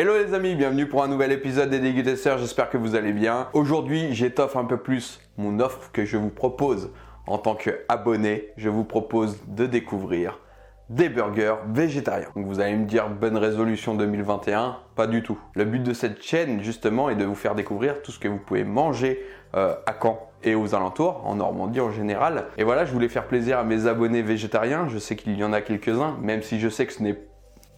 Hello les amis, bienvenue pour un nouvel épisode des Dégusteurs, j'espère que vous allez bien. Aujourd'hui, j'étoffe un peu plus mon offre que je vous propose en tant qu'abonné. Je vous propose de découvrir des burgers végétariens. Donc vous allez me dire, bonne résolution 2021, pas du tout. Le but de cette chaîne justement est de vous faire découvrir tout ce que vous pouvez manger à Caen et aux alentours, en Normandie en général. Et voilà, je voulais faire plaisir à mes abonnés végétariens. Je sais qu'il y en a quelques-uns, même si je sais que ce n'est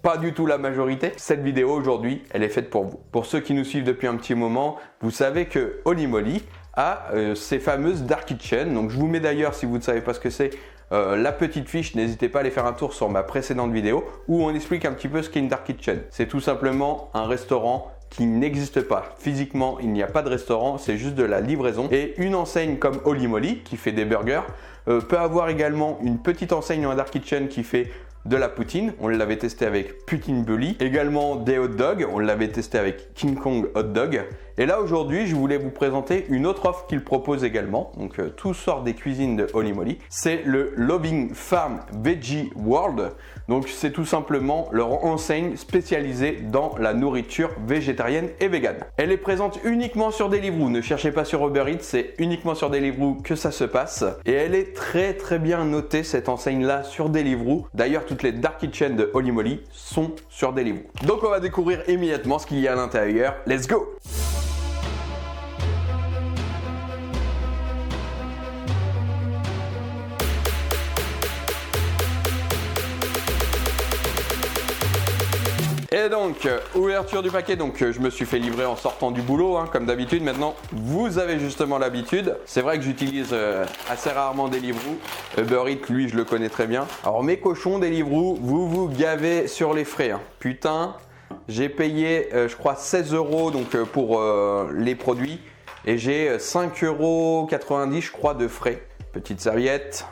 pas du tout la majorité. Cette vidéo aujourd'hui, elle est faite pour vous. Pour ceux qui nous suivent depuis un petit moment, vous savez que Holly Molly a ces fameuses Dark Kitchen. Donc je vous mets d'ailleurs, si vous ne savez pas ce que c'est, la petite fiche, n'hésitez pas à aller faire un tour sur ma précédente vidéo où on explique un petit peu ce qu'est une Dark Kitchen. C'est tout simplement un restaurant qui n'existe pas. Physiquement, il n'y a pas de restaurant, c'est juste de la livraison. Et une enseigne comme Holly Molly, qui fait des burgers, peut avoir également une petite enseigne en Dark Kitchen qui fait de la poutine, on l'avait testé avec Putin Bully, également des hot dogs, on l'avait testé avec King Kong Hot Dog. Et là aujourd'hui, je voulais vous présenter une autre offre qu'il propose également, donc tout sort des cuisines de Holly Molly. C'est le Loving Farm Veggie World. Donc c'est tout simplement leur enseigne spécialisée dans la nourriture végétarienne et végane. Elle est présente uniquement sur Deliveroo, ne cherchez pas sur Uber Eats, c'est uniquement sur Deliveroo que ça se passe. Et elle est très bien notée cette enseigne là sur Deliveroo. D'ailleurs toutes les Dark Kitchen de Holly Molly sont sur Deliveroo. Donc on va découvrir immédiatement ce qu'il y a à l'intérieur. Let's go! Et donc, ouverture du paquet, donc je me suis fait livrer en sortant du boulot, comme d'habitude. Maintenant, vous avez justement l'habitude. C'est vrai que j'utilise assez rarement Deliveroo. Uber Eats, lui, je le connais très bien. Alors, mes cochons Deliveroo, vous vous gavez sur les frais. Putain, j'ai payé, je crois, 16 € donc, pour les produits. Et j'ai 5,90 € je crois, de frais. Petite serviette.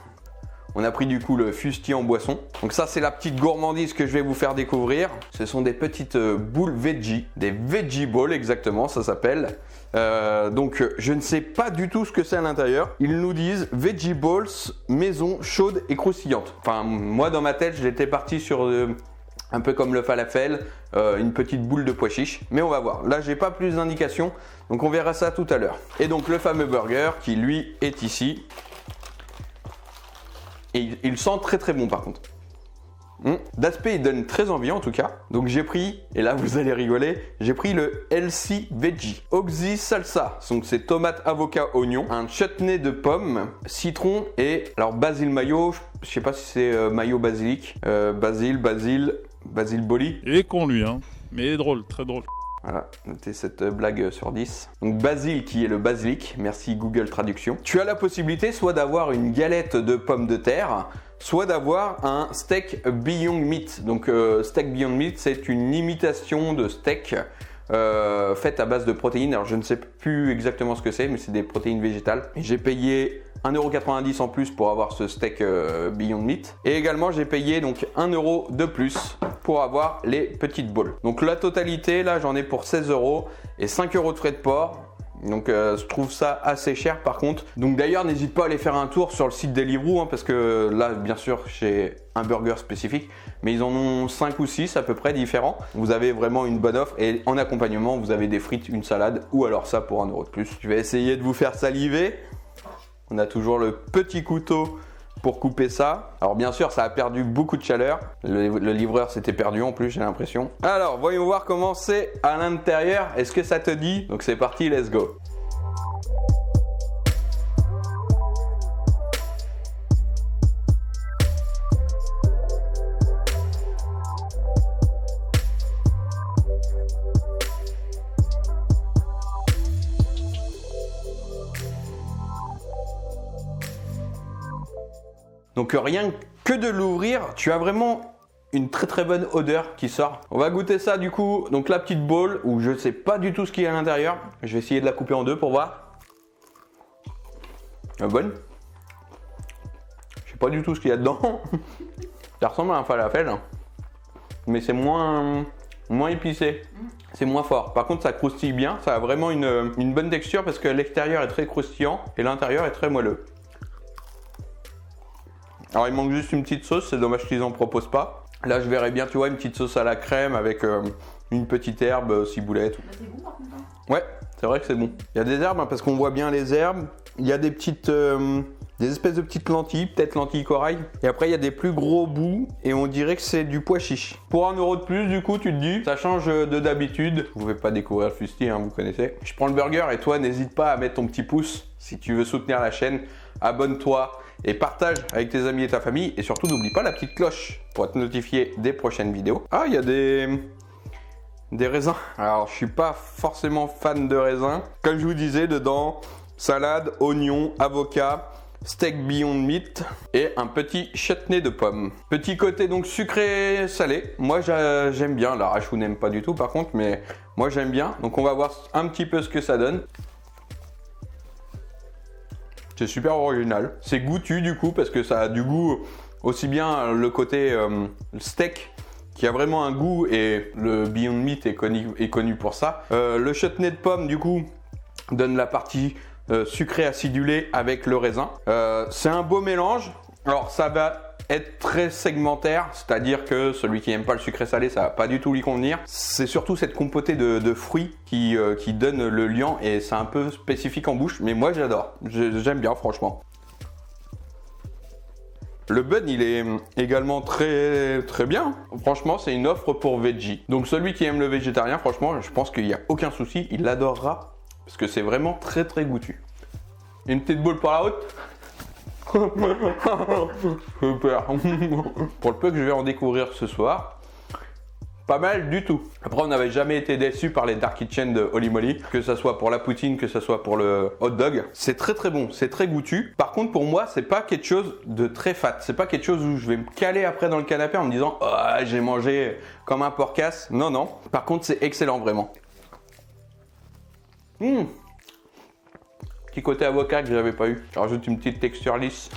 On a pris du coup le fustier en boisson. Donc ça c'est la petite gourmandise que je vais vous faire découvrir. Ce sont des petites boules veggie, des veggie balls exactement ça s'appelle. Donc je ne sais pas du tout ce que c'est à l'intérieur. Ils nous disent veggie balls maison chaude et croustillante. Enfin moi dans ma tête j'étais parti sur un peu comme le falafel, une petite boule de pois chiche. Mais on va voir. Là j'ai pas plus d'indications. Donc on verra ça tout à l'heure. Et donc le fameux burger qui lui est ici. Et il sent très bon par contre. D'aspect il donne très envie en tout cas. Donc j'ai pris, et là vous allez rigoler, j'ai pris le Healthy Veggie Oxy Salsa. Donc c'est tomate, avocat, oignon, un chutney de pommes, citron et alors basil mayo. Je sais pas si c'est mayo basilic, basil boli. Il est con lui mais il est drôle, très drôle. Voilà, notez cette blague sur 10. Donc basil qui est le basilic, merci Google Traduction. Tu as la possibilité soit d'avoir une galette de pommes de terre, soit d'avoir un steak Beyond Meat. Donc steak Beyond Meat, c'est une imitation de steak faite à base de protéines. Alors je ne sais plus exactement ce que c'est, mais c'est des protéines végétales. J'ai payé 1,90 € en plus pour avoir ce steak Beyond Meat. Et également j'ai payé donc 1 € de plus pour avoir les petites balles. Donc la totalité là j'en ai pour 16 € et 5 € de frais de port. Donc je trouve ça assez cher par contre. Donc d'ailleurs n'hésite pas à aller faire un tour sur le site Deliveroo parce que là bien sûr j'ai un burger spécifique mais ils en ont 5 ou 6 à peu près différents. Vous avez vraiment une bonne offre et en accompagnement vous avez des frites, une salade ou alors ça pour 1 € de plus. Je vais essayer de vous faire saliver. On a toujours le petit couteau pour couper ça. Alors bien sûr ça a perdu beaucoup de chaleur. Le livreur s'était perdu en plus j'ai l'impression. Alors voyons voir comment c'est à l'intérieur. Est-ce que ça te dit? Donc c'est parti, let's go. Donc rien que de l'ouvrir, tu as vraiment une très bonne odeur qui sort. On va goûter ça du coup. Donc la petite bowl où je ne sais pas du tout ce qu'il y a à l'intérieur. Je vais essayer de la couper en deux pour voir. Bonne. Je sais pas du tout ce qu'il y a dedans. Ça ressemble à un falafel, mais c'est moins épicé. C'est moins fort. Par contre, ça croustille bien. Ça a vraiment une bonne texture parce que l'extérieur est très croustillant et l'intérieur est très moelleux. Alors il manque juste une petite sauce, c'est dommage qu'ils en proposent pas. Là je verrais bien, tu vois, une petite sauce à la crème avec une petite herbe, ciboulette. C'est bon par contre. Ouais, c'est vrai que c'est bon. Il y a des herbes, hein, parce qu'on voit bien les herbes. Il y a des petites... des espèces de petites lentilles, peut-être lentilles corail. Et après, il y a des plus gros bouts et on dirait que c'est du pois chiche. Pour 1 € de plus, du coup, tu te dis, ça change de d'habitude. Vous ne pouvez pas découvrir le fustier, hein, vous connaissez. Je prends le burger et toi, n'hésite pas à mettre ton petit pouce si tu veux soutenir la chaîne. Abonne-toi et partage avec tes amis et ta famille. Et surtout, n'oublie pas la petite cloche pour être notifié des prochaines vidéos. Ah, il y a des raisins. Alors, je suis pas forcément fan de raisins. Comme je vous disais, dedans, salade, oignon, avocat, steak Beyond Meat et un petit chutney de pommes. Petit côté donc sucré salé. Moi j'aime bien. La Rachou n'aime pas du tout par contre, mais moi j'aime bien. Donc on va voir un petit peu ce que ça donne. C'est super original. C'est goûtu du coup parce que ça a du goût aussi bien le côté steak qui a vraiment un goût et le Beyond Meat est connu pour ça. Le chutney de pommes du coup donne la partie sucré acidulé avec le raisin. C'est un beau mélange. Alors ça va être très segmentaire, c'est-à-dire que celui qui n'aime pas le sucré salé, ça va pas du tout lui convenir. C'est surtout cette compotée de fruits qui donne le liant et c'est un peu spécifique en bouche, mais moi j'adore. J'aime bien franchement. Le bun, il est également très bien. Franchement, c'est une offre pour veggie. Donc celui qui aime le végétarien, franchement, je pense qu'il n'y a aucun souci, il l'adorera. Parce que c'est vraiment très goûtu. Une petite boule par la haute. J'ai peur. Pour le peu que je vais en découvrir ce soir, pas mal du tout. Après, on n'avait jamais été déçus par les Dark Kitchen de Holy Moly, que ce soit pour la poutine, que ce soit pour le hot dog. C'est très bon, c'est très goûtu. Par contre, pour moi, c'est pas quelque chose de très fat. C'est pas quelque chose où je vais me caler après dans le canapé en me disant « Oh, j'ai mangé comme un porcasse ». Non. Par contre, c'est excellent, vraiment. Petit côté avocat que j'avais pas eu. Je rajoute une petite texture lisse.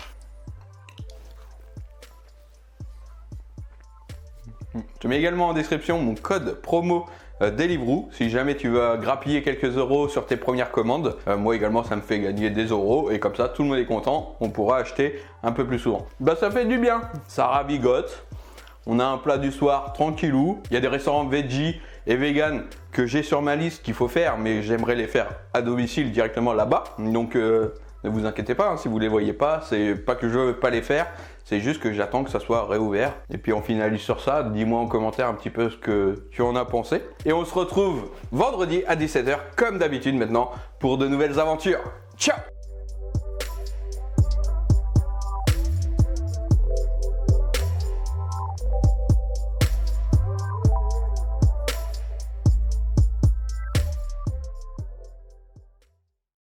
Je mets également en description mon code promo Deliveroo si jamais tu veux grappiller quelques euros sur tes premières commandes. Moi également ça me fait gagner des euros et comme ça tout le monde est content, on pourra acheter un peu plus souvent. Bah ça fait du bien, ça ravigote. On a un plat du soir tranquillou. Il y a des restaurants veggie et vegan que j'ai sur ma liste qu'il faut faire, mais j'aimerais les faire à domicile directement là-bas. Donc ne vous inquiétez pas, hein, si vous les voyez pas, c'est pas que je veux pas les faire, c'est juste que j'attends que ça soit réouvert. Et puis on finalise sur ça. Dis-moi en commentaire un petit peu ce que tu en as pensé. Et on se retrouve vendredi à 17 h comme d'habitude maintenant pour de nouvelles aventures. Ciao!